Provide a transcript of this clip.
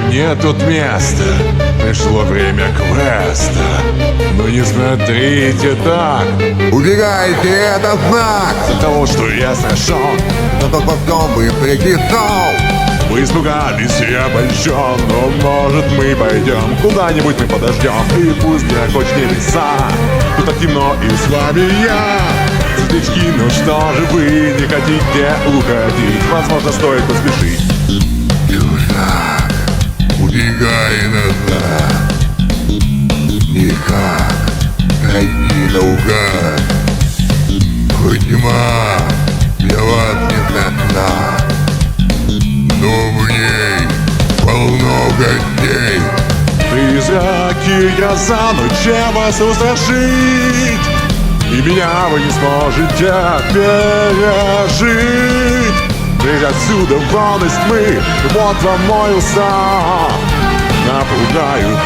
мне тут места. Пришло время квеста. Но не смотрите так. Убегайте, это знак Того, что я сошел. Зато потом вы прикисал. Вы испугались, я обольщен. Но может мы пойдем куда-нибудь, мы подождем. И пусть не окончит небеса. Тут так темно и с вами я. Светлячки, ну что же вы не хотите уходить? Возможно, стоит поспешить. Чужак, убегай назад. Никак пройти наугад. Хоть тьма для вас не страшна, но в ней полно гостей. Призраки, гроза, но чем вас устрашить? И меня вы не сможете пережить. Выйдя отсюда вон из тьмы, вот вам мой устав. Напугаю